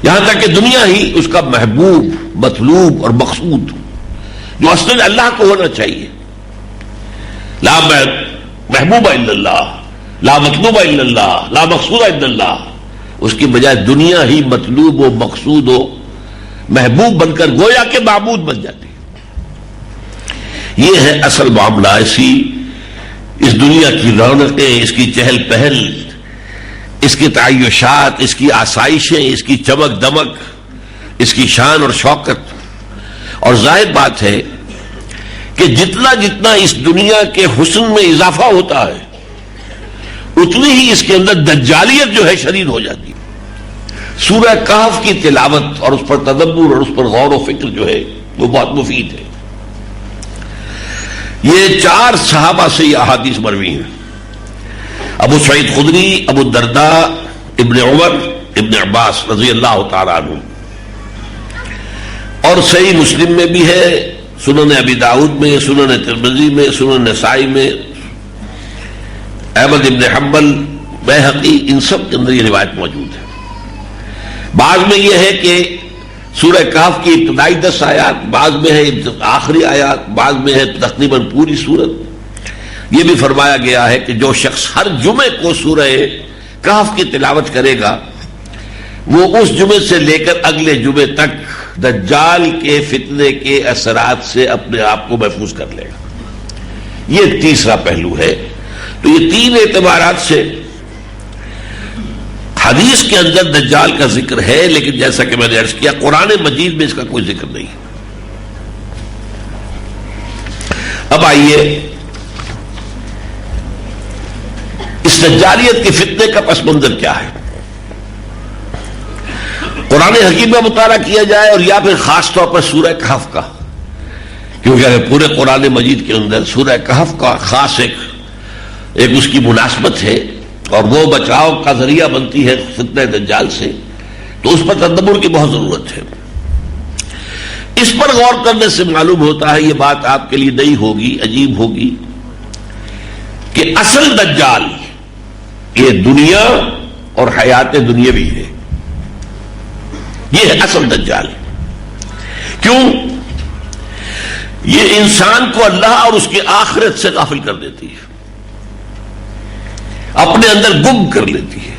یہاں تک کہ دنیا ہی اس کا محبوب، مطلوب اور مقصود جو اصل اللہ کو ہونا چاہیے. لا محبوب الا اللہ، لا مطلوب الا اللہ، لا مقصود الا اللہ، اس کی بجائے دنیا ہی مطلوب و مقصود و محبوب بن کر گویا کہ معبود بن جاتی. یہ ہے اصل معاملہ. اس دنیا کی رونقیں، اس کی چہل پہل، اس کی تعیشات، اس کی آسائشیں، اس کی چمک دمک، اس کی شان اور شوکت. اور ظاہر بات ہے کہ جتنا جتنا اس دنیا کے حسن میں اضافہ ہوتا ہے اتنی ہی اس کے اندر دجالیت جو ہے شدید ہو جاتی ہے. سورہ کہف کی تلاوت اور اس پر تدبر اور اس پر غور و فکر جو ہے وہ بہت مفید ہے. یہ 4 صحابہ سے یہ احادیث مروی ہیں: ابو سعید خدری، ابو الدرداء، ابن عمر، ابن عباس رضی اللہ تعالیٰ عنہ. اور صحیح مسلم میں بھی ہے، سنن ابی داؤد میں، سنن ترمذی میں، سنن نسائی میں، احمد ابن حنبل، بیہقی، ان سب کے اندر یہ روایت موجود ہے. بعض میں یہ ہے کہ سورہ کہف کی ابتدائی 10 آیات، بعض میں ہے آخری آیات، بعض میں ہے تقریباً پوری سورت. یہ بھی فرمایا گیا ہے کہ جو شخص ہر جمعے کو سورہ کہف کی تلاوت کرے گا وہ اس جمعے سے لے کر اگلے جمعے تک دجال کے فتنے کے اثرات سے اپنے آپ کو محفوظ کر لے گا. یہ تیسرا پہلو ہے. تو یہ 3 اعتبارات سے حدیث کے اندر دجال کا ذکر ہے، لیکن جیسا کہ میں نے عرض کیا قرآن مجید میں اس کا کوئی ذکر نہیں. اب آئیے اس دجالیت کے فتنے کا پس منظر کیا ہے. قرآن حکیم کا مطالعہ کیا جائے اور یا پھر خاص طور پر سورہ کہف کا، کیونکہ پورے قرآن مجید کے اندر سورہ کہف کا خاص ایک اس کی مناسبت ہے اور وہ بچاؤ کا ذریعہ بنتی ہے فتنہ دجال سے، تو اس پر تدبر کی بہت ضرورت ہے. اس پر غور کرنے سے معلوم ہوتا ہے، یہ بات آپ کے لیے نئی ہوگی، عجیب ہوگی، کہ اصل دجال یہ دنیا اور حیات دنیاوی ہے. یہ ہے اصل دجال. کیوں؟ یہ انسان کو اللہ اور اس کی آخرت سے غافل کر دیتی ہے، اپنے اندر گم کر لیتی ہے.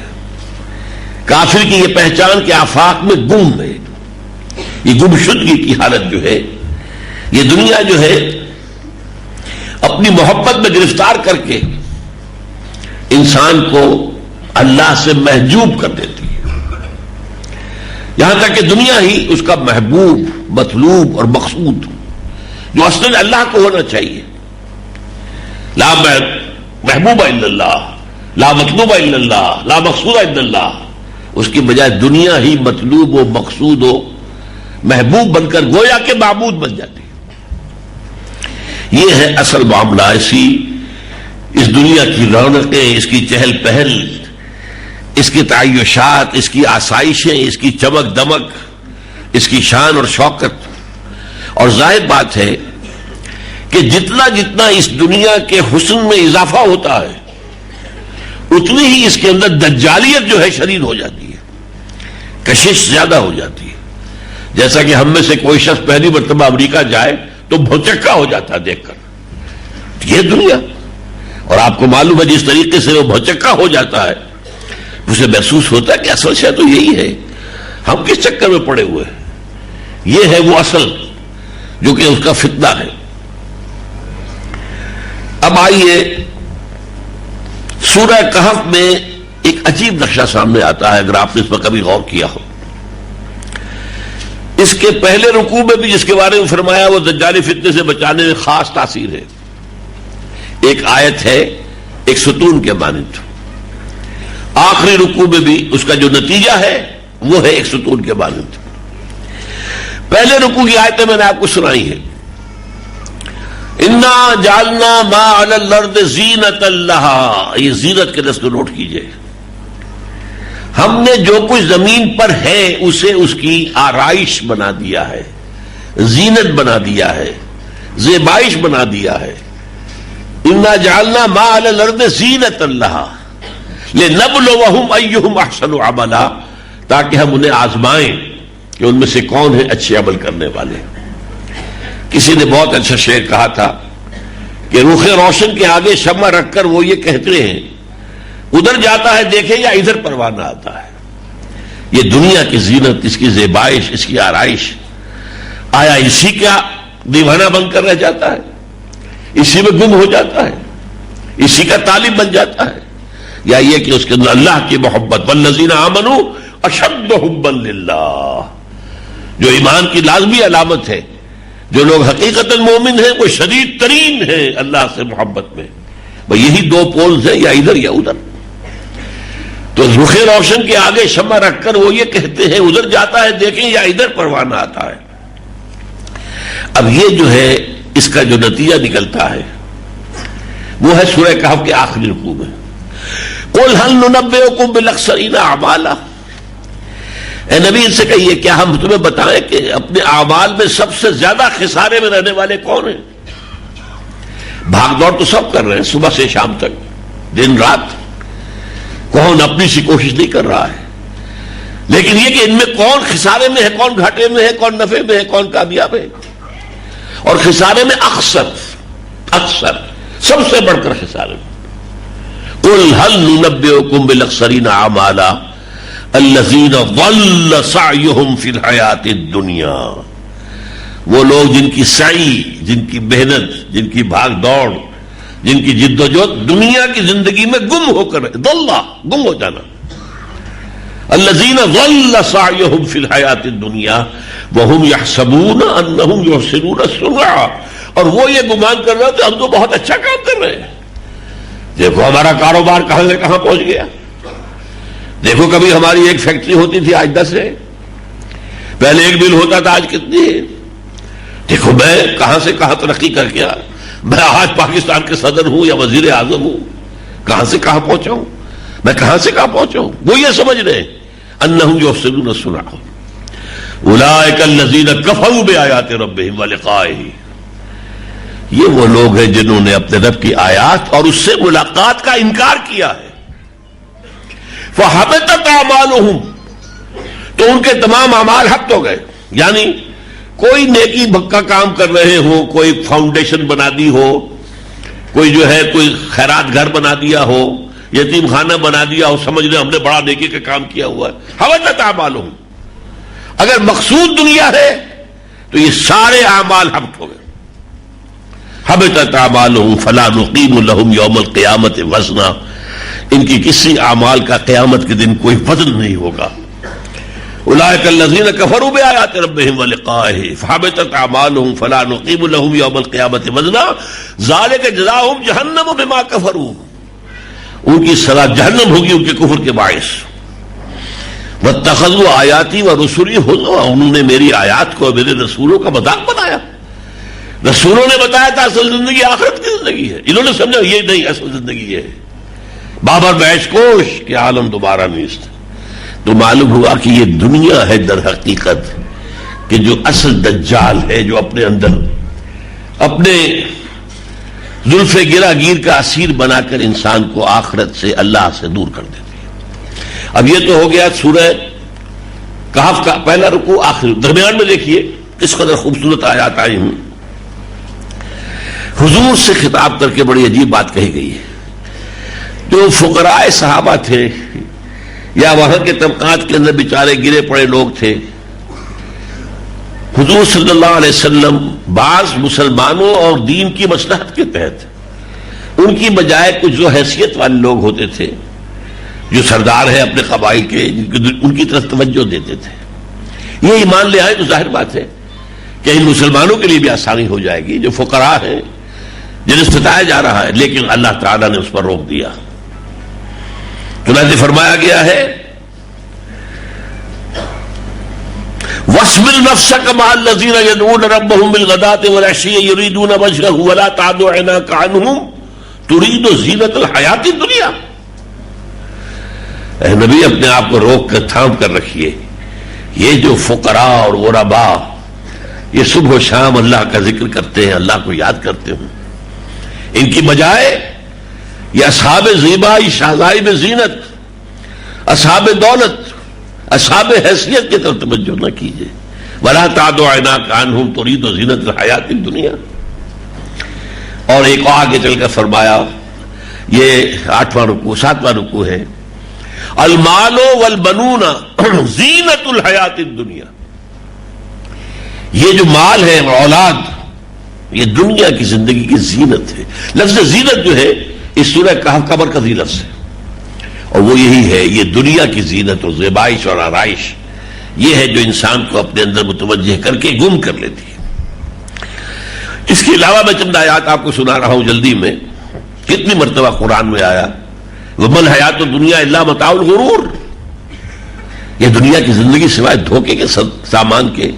کافر کی یہ پہچان کہ آفاق میں گم ہے، یہ گمشدگی کی حالت جو ہے، یہ دنیا جو ہے اپنی محبت میں گرفتار کر کے انسان کو اللہ سے محجوب کر دیتی ہے. یہاں تک کہ دنیا ہی اس کا محبوب، مطلوب اور مقصود جو اصل اللہ کو ہونا چاہیے. لا محبوب الا اللہ، لا مطلوب الا اللہ، لا مقصود الا اللہ، اس کی بجائے دنیا ہی مطلوب و مقصود و محبوب بن کر گویا کہ معبود بن جاتی. یہ ہے اصل معاملہ. اس دنیا کی رونقیں، اس کی چہل پہل، اس کی تعیشات، اس کی آسائشیں، اس کی چمک دمک، اس کی شان اور شوکت. اور ظاہر بات ہے کہ جتنا جتنا اس دنیا کے حسن میں اضافہ ہوتا ہے اتنی ہی اس کے اندر دجالیت جو ہے شدید ہو جاتی ہے، کشش زیادہ ہو جاتی ہے. جیسا کہ ہم میں سے کوئی شخص پہلی مرتبہ امریکہ جائے تو بھوچکا ہو جاتا ہے دیکھ کر یہ دنیا، اور آپ کو معلوم ہے جس طریقے سے وہ بھوچکا ہو جاتا ہے اسے محسوس ہوتا ہے کہ اصل شے تو یہی ہے، ہم کس چکر میں پڑے ہوئے ہیں. یہ ہے وہ اصل جو کہ اس کا فتنہ ہے. اب آئیے سورہ کہف میں ایک عجیب نقشہ سامنے آتا ہے اگر آپ نے اس پر کبھی غور کیا ہو. اس کے پہلے رکوع میں بھی جس کے بارے میں فرمایا وہ دجالی فتنے سے بچانے میں خاص تاثیر ہے. ایک آیت ہے ایک ستون کے مانند، آخری رکوع میں بھی اس کا جو نتیجہ ہے وہ ہے ایک ستون کے مانند. پہلے رکوع کی آیتیں میں نے آپ کو سنائی ہے. انا جعلنا ما علی الارض زینۃ لہا، یہ زینت کے لفظ کو نوٹ کیجئے. ہم نے جو کچھ زمین پر ہے اسے اس کی آرائش بنا دیا ہے، زینت بنا دیا ہے، زیبائش بنا دیا ہے. انا جعلنا ما علی الارض زینۃ لہا لنبلوہم ایہم احسن عملا، تاکہ ہم انہیں آزمائیں کہ ان میں سے کون ہے اچھے عمل کرنے والے. کسی نے بہت اچھا شعر کہا تھا کہ رخ روشن کے آگے شمع رکھ کر وہ یہ کہتے ہیں ادھر جاتا ہے دیکھے یا ادھر پروانہ آتا ہے. یہ دنیا کی زینت، اس کی زیبائش، اس کی آرائش، آیا اسی کا دیوانہ بن کر رہ جاتا ہے، اسی میں گم ہو جاتا ہے، اسی کا طالب بن جاتا ہے، یا یہ کہ اس کے اندر اللہ کی محبت، والذین آمنوا اشد حبا للہ، جو ایمان کی لازمی علامت ہے. جو لوگ حقیقتاً مومن ہیں وہ شدید ترین ہیں اللہ سے محبت میں. بھئی یہی دو پولز ہیں، یا ادھر یا ادھر. تو رخ روشن کے آگے شمع رکھ کر وہ یہ کہتے ہیں ادھر جاتا ہے دیکھیں یا ادھر پروانہ آتا ہے. اب یہ جو ہے اس کا جو نتیجہ نکلتا ہے وہ ہے سورہ کہف کے آخری رکوع میں قُلْ هَلْ نُنَبِّئُكُمْ بِالْأَخْسَرِينَ أَعْمَالًا. اے نبی ان سے کہیے کیا ہم تمہیں بتائیں کہ اپنے اعمال میں سب سے زیادہ خسارے میں رہنے والے کون ہیں؟ بھاگ دوڑ تو سب کر رہے ہیں صبح سے شام تک، دن رات، کون اپنی سی کوشش نہیں کر رہا ہے. لیکن یہ کہ ان میں کون خسارے میں ہے، کون گھاٹے میں ہے، کون نفع میں ہے، کون کامیاب ہے. اور خسارے میں اکثر سب سے بڑھ کر خسارے میں. قُلْ هَلْ نُنَبِّئُكُمْ بِالْأَخْسَرِينَ أَعْمَالًا الَّذِينَ ضَلَّ سَعْيُهُمْ فِي الْحَيَاةِ الدُّنْيَا. وہ لوگ جن کی سعی، جن کی محنت، جن کی بھاگ دوڑ، جن کی جد و جہد دنیا کی زندگی میں گم ہو کر ضلّ، گم ہو جانا. الذین ضل سعیہم فی الحیاۃ الدنیا وہم یحسبون انہم یحسنون صنعا. اور وہ یہ گمان کر رہے تھے ہم تو بہت اچھا کام کر رہے ہیں، دیکھو ہمارا کاروبار کہاں سے کہاں پہنچ گیا. دیکھو کبھی ہماری ایک فیکٹری ہوتی تھی آج 10 ہے، پہلے ایک مل ہوتا تھا آج کتنی ہے. دیکھو میں کہاں سے کہاں ترقی کر کے میں آج پاکستان کے صدر ہوں یا وزیر اعظم ہوں، کہاں سے کہاں پہنچا ہوں، میں کہاں سے کہاں پہنچا ہوں. وہ یہ سمجھ رہے انہم یحسنون صنعا اولئک الذین کفروا بآیات ربہم ولقائہ. یہ وہ لوگ ہیں جنہوں نے اپنے رب کی آیات اور اس سے ملاقات کا انکار کیا ہے. فحبطت اعمالہم، تو ان کے تمام اعمال حبط ہو گئے. یعنی کوئی نیکی کا کام کر رہے ہو، کوئی فاؤنڈیشن بنا دی ہو، کوئی جو ہے کوئی خیرات گھر بنا دیا ہو، یتیم خانہ بنا دیا ہو، سمجھ رہے ہم نے بڑا نیکی کا کام کیا ہوا ہے. حبطت اعمالہم، اگر مقصود دنیا ہے تو یہ سارے اعمال حبط ہو گئے. حبطت اعمالہم فلا نقیم لہم یوم القیامت وزنا، ان کی کسی اعمال کا قیامت کے دن کوئی وزن نہیں ہوگا. اولئک الذین کفروا بآیات ربہم ولقائہ فحبطت اعمالہم فلا نقیم لہم یوم القیامت وزنا ذلک جزاؤہم جہنم بما کفروا. ان کی سزا جہنم ہوگی ان کے کفر کے باعث. واتخذوا آیاتی ورسلی ہزوا، انہوں نے میری آیات کو میرے رسولوں کا مذاق بنایا. رسولوں نے بتایا تھا اصل زندگی آخرت کی زندگی ہے، انہوں نے سمجھا یہ نہیں اصل زندگی ہے. بابر بیش کوش کہ عالم دوبارہ نیست. تو معلوم ہوا کہ یہ دنیا ہے در حقیقت کہ جو اصل دجال ہے، جو اپنے اندر اپنے زلف گرا گیر کا اسیر بنا کر انسان کو آخرت سے، اللہ سے دور کر دیتی ہے. اب یہ تو ہو گیا سورہ کہف کا پہلا رکوع. آخر درمیان میں دیکھیے کس قدر خوبصورت آیات آئی ہوں. حضور سے خطاب کر کے بڑی عجیب بات کہی گئی ہے. جو فقراء صحابہ تھے یا وہاں کے طبقات کے اندر بیچارے گرے پڑے لوگ تھے، حضور صلی اللہ علیہ وسلم بعض مسلمانوں اور دین کی مصلحت کے تحت ان کی بجائے کچھ جو حیثیت والے لوگ ہوتے تھے، جو سردار ہیں اپنے قبائل کے، ان کی طرف توجہ دیتے تھے. یہ ایمان لے آئے تو ظاہر بات ہے کہ ان مسلمانوں کے لیے بھی آسانی ہو جائے گی جو فقراء ہیں جنہیں ستایا جا رہا ہے. لیکن اللہ تعالیٰ نے اس پر روک دیا. چنانچہ فرمایا گیا ہے وَاصْبِرْ نَفْسَكَ مَعَ الَّذِينَ يَدْعُونَ رَبَّهُمْ بِالْغَدَاةِ وَالْعَشِيِّ يُرِيدُونَ وَجْهَهُ وَلَا تَعْدُ عَيْنَاكَ عَنْهُمْ تُرِيدُ زِينَةَ الْحَيَاةِ الدُّنْيَا. اے نبی اپنے آپ کو روک کر تھام کر رکھیے. یہ جو فقراء اور غرباء یہ صبح و شام اللہ کا ذکر کرتے ہیں، اللہ کو یاد کرتے ہیں، ان کی بجائے یہ اصحاب زیبائی، شہزائی میں زینت، اصحاب دولت، اصحاب حیثیت کی طرف توجہ نہ کیجیے. وَلَا تَعْدُ عَيْنَاكَ عَنْهُمْ تُرِيدُ زِينَةَ الْحَيَاةِ الدُّنْيَا. اور ایک آگے چل کر فرمایا، یہ 8واں رکوع 7واں رکوع ہے، المال والبنون زینت الحیات الدنیا. یہ جو مال ہے اور اولاد، یہ دنیا کی زندگی کی زینت ہے. لفظ زینت جو ہے اس سورہ کہف کا مرکزی لفظ ہے، اور وہ یہی ہے، یہ دنیا کی زینت اور زیبائش اور آرائش، یہ ہے جو انسان کو اپنے اندر متوجہ کر کے گم کر لیتی ہے. اس کے علاوہ میں چند آیات آپ کو سنا رہا ہوں جلدی میں. کتنی مرتبہ قرآن میں آیا وَمَا الْحَيَاةُ الدُّنْيَا إِلَّا مَتَاعُ الْغُرُورِ. یہ دنیا کی زندگی سوائے دھوکے کے سامان کے،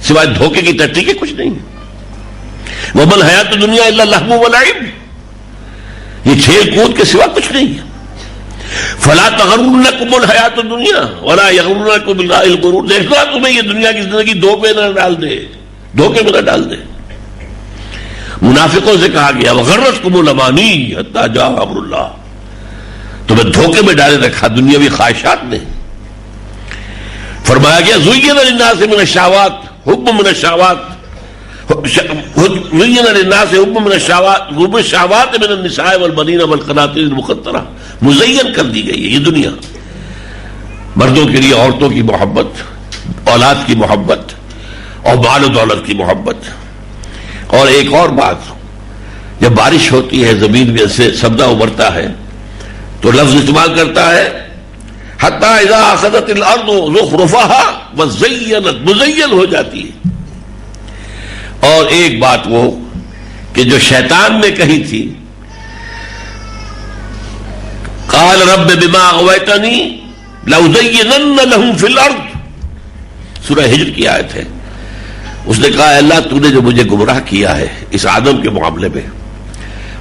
سوائے دھوکے کی ٹٹی کے کچھ نہیں ہے. وَمَا الْحَيَاةُ الدُّنْيَا إِلَّا اللَّهْوُ وَاللَّعِبُ. یہ کھیل کود کے سوا کچھ نہیں ہے. فَلَا تَغُرَّنَّكُمُ الْحَيَاةُ الدُّنْيَا وَلَا يَغُرَّنَّكُم بِاللَّهِ الْغُرُورُ. دیکھنا تمہیں یہ دنیا کی زندگی دھوکے میں نہ ڈال دے، دھوکے میں نہ ڈال دے. منافقوں سے کہا گیا وَغَرَّتْكُمُ الْأَمَانِيُّ حَتَّىٰ جَاءَ أَمْرُ اللَّهِ. تمہیں دھوکے میں ڈالے رکھا دنیاوی خواہشات نے. فرمایا گیا زُيِّنَ لِلنَّاسِ مِنَ الشَّهَوَاتِ حُبٌّ مِنَ الشَّهَوَاتِ زُيِّنَ لِلنَّاسِ حُبٌّ مِنَ الشَّهَوَاتِ مِنَ النِّسَاءِ وَالْبَنِينَ وَالْقَنَاطِيرِ الْمُقَنطَرَةِ. مزین کر دی گئی ہے یہ دنیا، مردوں کے لیے عورتوں کی محبت، اولاد کی محبت اور مال و دولت کی محبت. اور ایک اور بات، جب بارش ہوتی ہے زمین میں سے سبزہ ابھرتا ہے تو لفظ استعمال کرتا ہے حَتَّىٰ إِذَا أَخَذَتِ الْأَرْضُ زُخْرُفَهَا وَزَيَّنَتْ، مزین ہو جاتی ہے. اور ایک بات وہ کہ جو شیطان نے کہی تھی قَالَ رَبِّ بِمَا أَغْوَيْتَنِي لَأُزَيِّنَنَّ لَهُمْ فِي الْأَرْضِ. سورہ ہجر کی آیت ہے. اس نے کہا اللہ تو نے جو مجھے گمراہ کیا ہے اس آدم کے معاملے میں،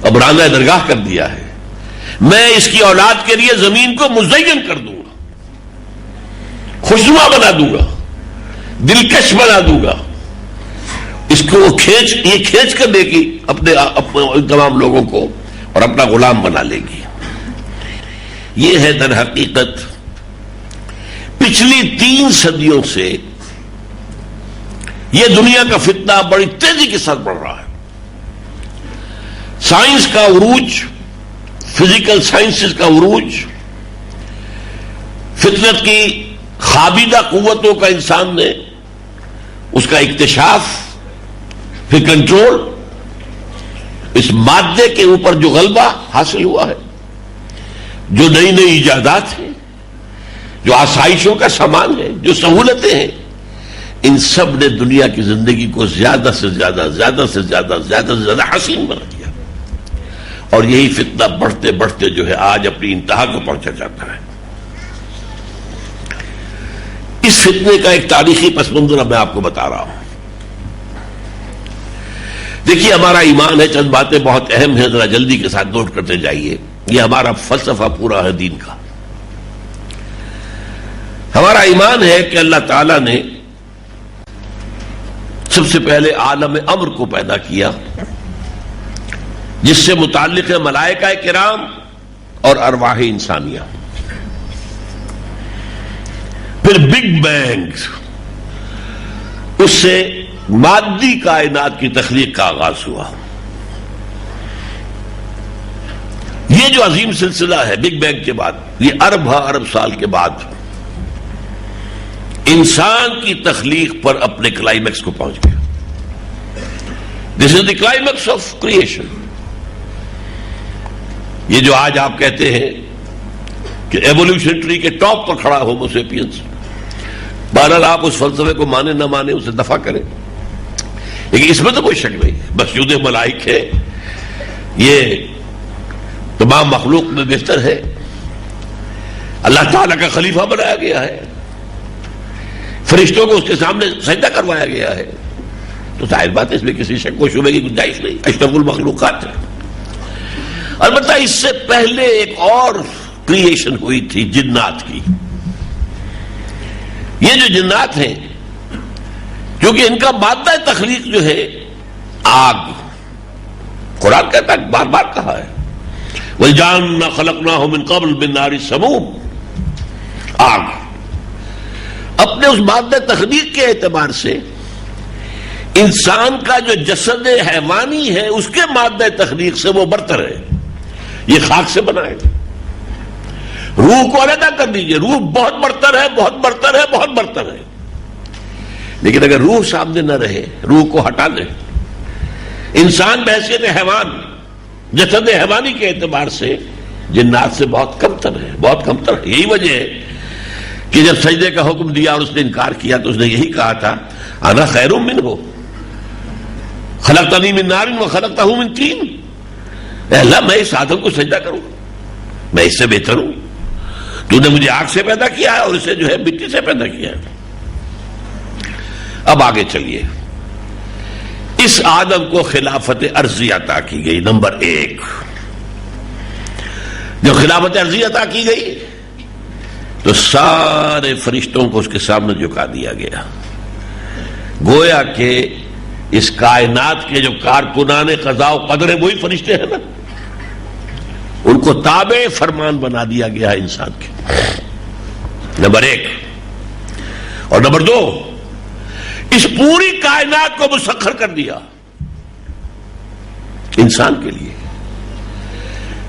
اب راندہ درگاہ کر دیا ہے، میں اس کی اولاد کے لیے زمین کو مزین کر دوں گا، خوشنما بنا دوں گا، دلکش بنا دوں گا. اس کو یہ کھینچ کر دے گی اپنے تمام لوگوں کو اور اپنا غلام بنا لے گی. یہ ہے در حقیقت پچھلی 3 صدیوں سے یہ دنیا کا فتنہ بڑی تیزی کے ساتھ بڑھ رہا ہے. سائنس کا عروج، فزیکل سائنسز کا عروج، فطرت کی خابیدہ قوتوں کا انسان نے اس کا اکتشاف، پھر کنٹرول، اس مادے کے اوپر جو غلبہ حاصل ہوا ہے، جو نئی نئی ایجادات ہیں، جو آسائشوں کا سامان ہے، جو سہولتیں ہیں، ان سب نے دنیا کی زندگی کو زیادہ سے زیادہ حسین بنا دیا. اور یہی فتنہ بڑھتے بڑھتے جو ہے آج اپنی انتہا کو پہنچا جاتا ہے. اس فتنے کا ایک تاریخی پس منظر میں آپ کو بتا رہا ہوں. دیکھیے ہمارا ایمان ہے، چند باتیں بہت اہم ہیں، ذرا جلدی کے ساتھ نوٹ کرتے جائیے. یہ ہمارا فلسفہ پورا ہے دین کا. ہمارا ایمان ہے کہ اللہ تعالیٰ نے سب سے پہلے عالم امر کو پیدا کیا، جس سے متعلق ہے ملائکہ کرام اور ارواح انسانیہ. پھر بگ بینگ، اس سے مادی کائنات کی تخلیق کا آغاز ہوا. یہ جو عظیم سلسلہ ہے بگ بینگ کے بعد، یہ ارب سال کے بعد انسان کی تخلیق پر اپنے کلائمیکس کو پہنچ گیا. دس از دی کلائمیکس آف کریشن. یہ جو آج آپ کہتے ہیں کہ ایوولوشن ٹری کے ٹاپ پر کھڑا ہومو سیپینس، بہرحال آپ اس فلسفے کو مانیں نہ مانیں، اسے دفع کریں، لیکن اس میں تو کوئی شک نہیں. مسجود ملائک ہے، یہ تمام مخلوق میں بہتر ہے، اللہ تعالیٰ کا خلیفہ بنایا گیا ہے، فرشتوں کو اس کے سامنے سجدہ کروایا گیا ہے، تو ظاہر بات ہے اس میں کسی شک و شبہ کی گنجائش نہیں. اشرف المخلوقات ہے. البتہ اس سے پہلے ایک اور کریشن ہوئی تھی جنات کی. یہ جو جنات ہیں، کیونکہ ان کا مادہ تخلیق جو ہے آگ، قرآن کہتا ہے، بار بار کہا ہے وَالْجَانَّ خَلَقْنَاهُ مِنْ قَبْلُ مِنْ نَارِ السَّمُومِ، آگ. اپنے اس مادہ تخلیق کے اعتبار سے انسان کا جو جسد حیوانی ہے اس کے مادہ تخلیق سے وہ برتر ہے. یہ خاک سے بنا ہے. روح کو علیحدہ کر دیجئے، روح بہت برتر ہے، بہت برتر ہے، بہت برتر ہے. لیکن اگر روح سامنے نہ رہے، روح کو ہٹا دیں، انسان بحیثیت حیوان جسد حیوانی کے اعتبار سے جنات سے بہت کمتر ہے، بہت کمتر ہے. یہی وجہ ہے کہ جب سجدے کا حکم دیا اور اس نے انکار کیا تو اس نے یہی کہا تھا انا خیر منہ خلقتنی من نار وخلقتہ من طین. اے اللہ میں اس آدم کو سجدہ کروں، میں اس سے بہتر ہوں. تو نے مجھے آگ سے پیدا کیا ہے اور اسے جو ہے مٹی سے پیدا کیا ہے. اب آگے چلیے. اس آدم کو خلافت عرضی عطا کی گئی. نمبر 1، جب خلافت عرضی عطا کی گئی تو سارے فرشتوں کو اس کے سامنے جھکا دیا گیا. گویا کہ اس کائنات کے جو کارکنان قضاء و قدر ہیں وہی فرشتے ہیں نا، ان کو تابع فرمان بنا دیا گیا ہے انسان کے. نمبر 1. اور نمبر 2، اس پوری کائنات کو مسخر کر دیا انسان کے لیے.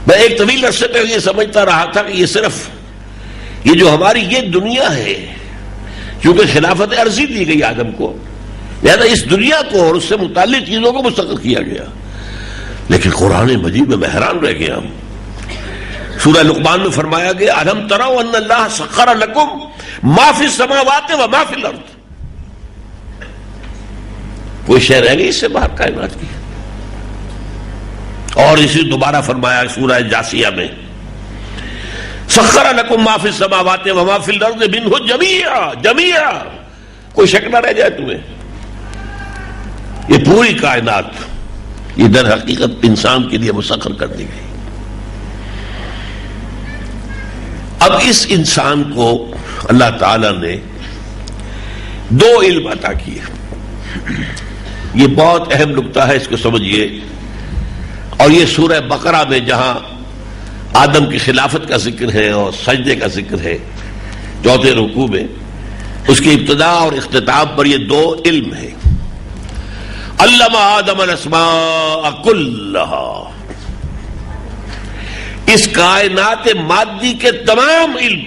میں ایک طویل عرصے تک یہ سمجھتا رہا تھا کہ یہ صرف یہ جو ہماری یہ دنیا ہے، کیونکہ خلافت عرضی دی گئی آدم کو، لہذا اس دنیا کو اور اس سے متعلق چیزوں کو مسخر کیا گیا. لیکن قرآن مجید میں حیران رہ گیا ہم. سورہ لقمان میں فرمایا گیا الم تروا ان اللہ سخر لکم ما فی السماوات و ما فی الارض. کوئی شے رہ گئی اس سے باہر کائنات کی؟ اور اسی دوبارہ فرمایا سورہ جاسیہ میں سخر لکم ما فی السماوات و ما فی الارض منہ جمیعا. کوئی شک نہ رہ جائے تمہیں، یہ پوری کائنات یہ در حقیقت انسان کے لیے مسخر کر دی گئی. اب اس انسان کو اللہ تعالی نے 2 علم عطا کیے. یہ بہت اہم نکتہ ہے، اس کو سمجھیے. اور یہ سورہ بقرہ میں جہاں آدم کی خلافت کا ذکر ہے اور سجدے کا ذکر ہے 4 رکوع میں، اس کی ابتدا اور اختتام پر یہ 2 علم ہے. علم آدم الاسماء کلھا. اس کائنات مادی کے تمام علم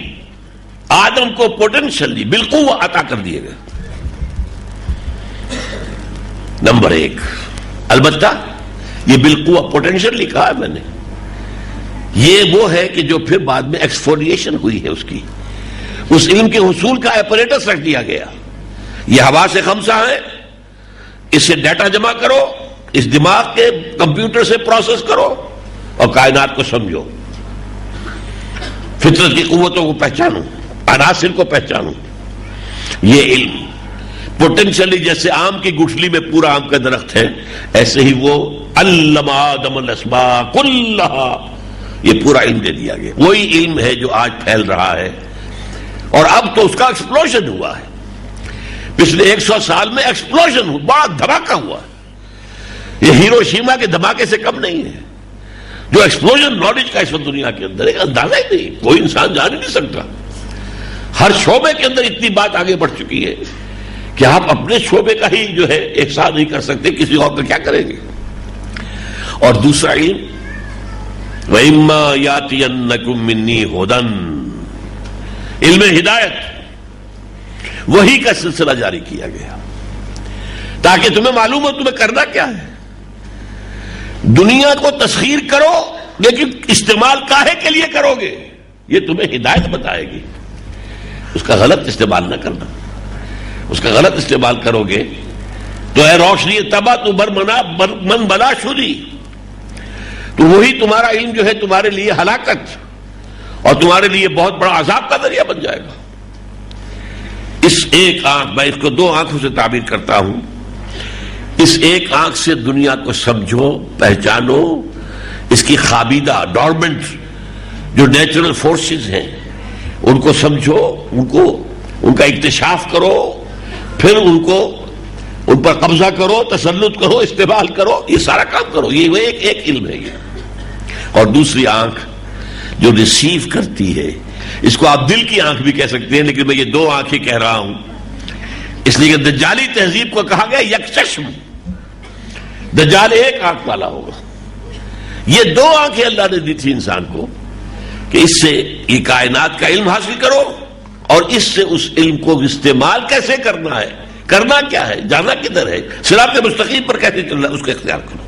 آدم کو پوٹینشلی بالقوہ عطا کر دیے گئے. نمبر 1، البتہ یہ بالقوہ پوٹینشلی کہا ہے میں نے، یہ وہ ہے کہ جو پھر بعد میں ایکسفولیشن ہوئی ہے اس علم کے حصول کا ایپریٹس رکھ دیا گیا. یہ حواس خمسہ ہے، اس سے ڈیٹا جمع کرو، اس دماغ کے کمپیوٹر سے پروسیس کرو اور کائنات کو سمجھو، فطرت کی قوتوں کو پہچانو، عناصر کو پہچانو. یہ علم پوٹینشلی جیسے آم کی گٹھلی میں پورا آم کا درخت ہے، ایسے ہی وہ علم آدم الاسماء کلھا، یہ پورا علم دے دیا گیا. وہی علم ہے جو آج پھیل رہا ہے اور اب تو اس کا ایکسپلوژن ہوا ہے. پچھلے 100 سال میں ایکسپلوژن ہوا، بڑا دھماکہ ہوا. یہ ہیروشیما کے دھماکے سے کم نہیں ہے جو ایکسپلوژن نالج کا اس وقت دنیا کے اندر ہے. اندازہ ہی نہیں، کوئی انسان جان ہی نہیں سکتا. ہر شعبے کے اندر اتنی بات آگے بڑھ چکی ہے کہ آپ اپنے شعبے کا ہی جو ہے احسان نہیں کر سکتے، کسی اور کا کیا کریں گے. اور دوسرا علم وَإِمَّا يَأْتِيَنَّكُم مِّنِّي هُدًى، علم ہدایت، وہی کا سلسلہ جاری کیا گیا تاکہ تمہیں معلوم ہو تمہیں کرنا کیا ہے. دنیا کو تسخیر کرو لیکن استعمال کاہے کے لیے کرو گے یہ تمہیں ہدایت بتائے گی. اس کا غلط استعمال نہ کرنا. اس کا غلط استعمال کرو گے تو اے روشنی تبا تو من بلا شدی، تو وہی تمہارا علم جو ہے تمہارے لیے ہلاکت اور تمہارے لیے بہت بڑا عذاب کا ذریعہ بن جائے گا. اس ایک آنکھ، میں اس کو 2 آنکھوں سے تعبیر کرتا ہوں، اس ایک آنکھ سے دنیا کو سمجھو، پہچانو، اس کی خابیدہ ڈورمنٹ جو نیچرل فورسز ہیں ان کو سمجھو، ان کا اکتشاف کرو، پھر ان پر قبضہ کرو، تسلط کرو، استعمال کرو، یہ سارا کام کرو. یہ ایک علم ہے یہ. اور دوسری آنکھ جو ریسیو کرتی ہے، اس کو آپ دل کی آنکھ بھی کہہ سکتے ہیں، لیکن میں یہ 2 آنکھیں کہہ رہا ہوں. اس لیے کہ دجالی تہذیب کو کہا گیا یک چشم، دجال ایک آنکھ والا ہوگا۔ یہ دو آنکھیں اللہ نے دی تھی انسان کو کہ اس سے یہ کائنات کا علم حاصل کرو، اور اس سے اس علم کو استعمال کیسے کرنا ہے، کرنا کیا ہے، جانا کدھر ہے، صراط مستقیم پر کیسے چلنا ہے، اس کو اختیار کرو۔